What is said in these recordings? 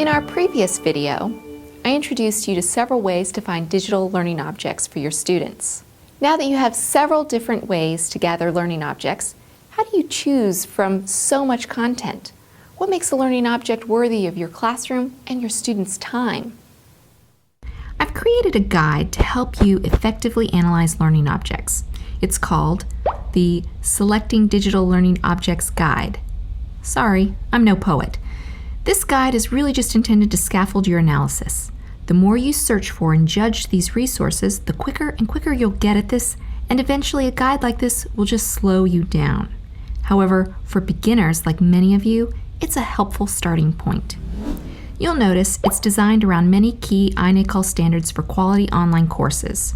In our previous video, I introduced you to several ways to find digital learning objects for your students. Now that you have several different ways to gather learning objects, how do you choose from so much content? What makes a learning object worthy of your classroom and your students' time? I've created a guide to help you effectively analyze learning objects. It's called the Selecting Digital Learning Objects Guide. Sorry, I'm no poet. This guide is really just intended to scaffold your analysis. The more you search for and judge these resources, the quicker and quicker you'll get at this, and eventually a guide like this will just slow you down. However, for beginners like many of you, it's a helpful starting point. You'll notice it's designed around many key INACOL standards for quality online courses.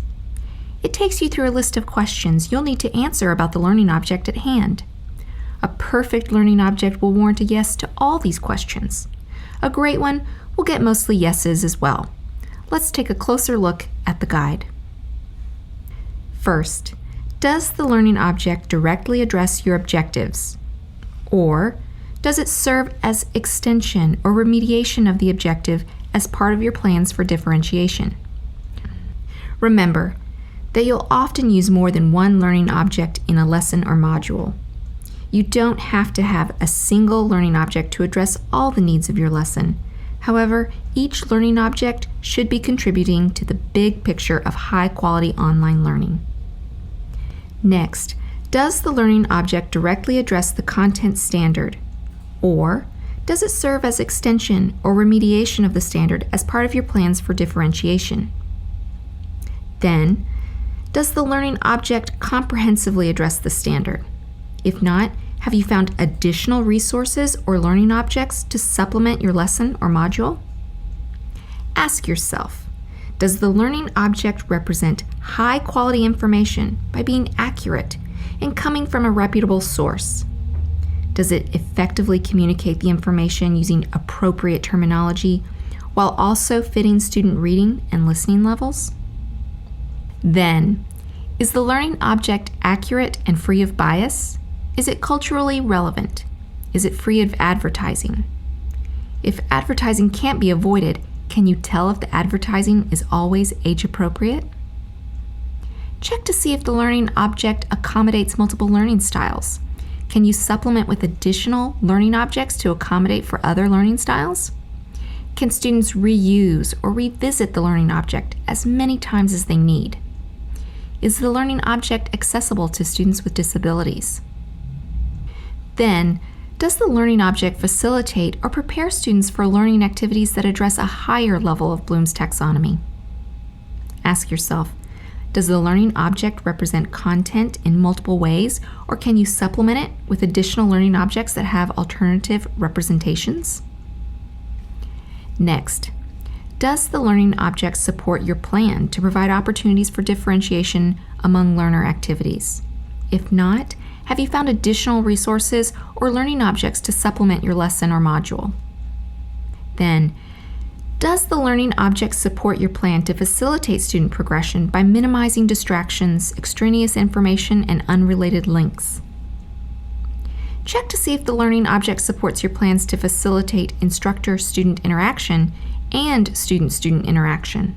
It takes you through a list of questions you'll need to answer about the learning object at hand. A perfect learning object will warrant a yes to all these questions. A great one will get mostly yeses as well. Let's take a closer look at the guide. First, does the learning object directly address your objectives? Or does it serve as extension or remediation of the objective as part of your plans for differentiation? Remember that you'll often use more than one learning object in a lesson or module. You don't have to have a single learning object to address all the needs of your lesson. However, each learning object should be contributing to the big picture of high-quality online learning. Next, does the learning object directly address the content standard? Or does it serve as extension or remediation of the standard as part of your plans for differentiation? Then, does the learning object comprehensively address the standard? If not, have you found additional resources or learning objects to supplement your lesson or module? Ask yourself, does the learning object represent high-quality information by being accurate and coming from a reputable source? Does it effectively communicate the information using appropriate terminology while also fitting student reading and listening levels? Then, is the learning object accurate and free of bias? Is it culturally relevant? Is it free of advertising? If advertising can't be avoided, can you tell if the advertising is always age-appropriate? Check to see if the learning object accommodates multiple learning styles. Can you supplement with additional learning objects to accommodate for other learning styles? Can students reuse or revisit the learning object as many times as they need? Is the learning object accessible to students with disabilities? Then, does the learning object facilitate or prepare students for learning activities that address a higher level of Bloom's taxonomy? Ask yourself, does the learning object represent content in multiple ways, or can you supplement it with additional learning objects that have alternative representations? Next, does the learning object support your plan to provide opportunities for differentiation among learner activities? If not, have you found additional resources or learning objects to supplement your lesson or module? Then, does the learning object support your plan to facilitate student progression by minimizing distractions, extraneous information, and unrelated links? Check to see if the learning object supports your plans to facilitate instructor-student interaction and student-student interaction.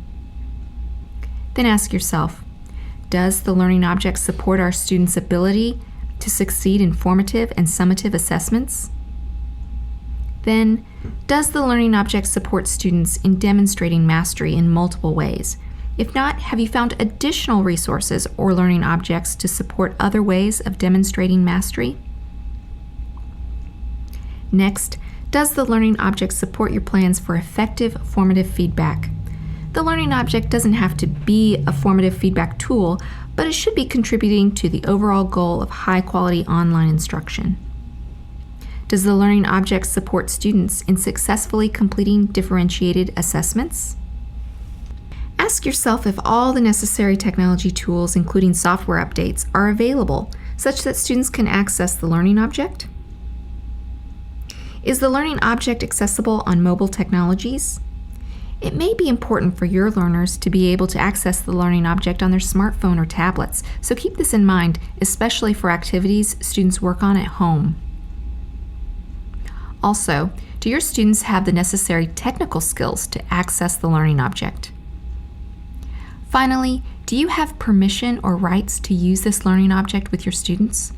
Then ask yourself, does the learning object support our students' ability to succeed in formative and summative assessments? Then, does the learning object support students in demonstrating mastery in multiple ways? If not, have you found additional resources or learning objects to support other ways of demonstrating mastery? Next, does the learning object support your plans for effective formative feedback? The learning object doesn't have to be a formative feedback tool, but it should be contributing to the overall goal of high-quality online instruction. Does the learning object support students in successfully completing differentiated assessments? Ask yourself if all the necessary technology tools, including software updates, are available such that students can access the learning object. Is the learning object accessible on mobile technologies? It may be important for your learners to be able to access the learning object on their smartphone or tablets, so keep this in mind, especially for activities students work on at home. Also, do your students have the necessary technical skills to access the learning object? Finally, do you have permission or rights to use this learning object with your students?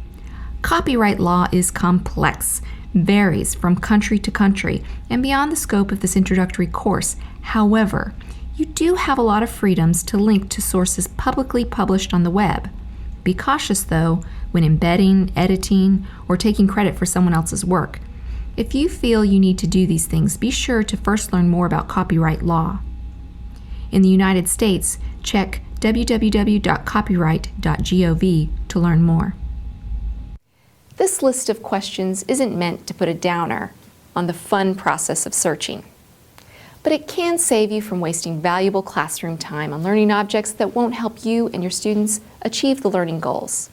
Copyright law is complex, varies from country to country, and beyond the scope of this introductory course. However, you do have a lot of freedoms to link to sources publicly published on the web. Be cautious, though, when embedding, editing, or taking credit for someone else's work. If you feel you need to do these things, be sure to first learn more about copyright law. In the United States, check www.copyright.gov to learn more. This list of questions isn't meant to put a downer on the fun process of searching, but it can save you from wasting valuable classroom time on learning objects that won't help you and your students achieve the learning goals.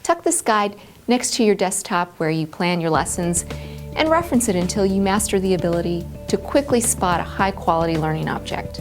Tuck this guide next to your desktop where you plan your lessons and reference it until you master the ability to quickly spot a high-quality learning object.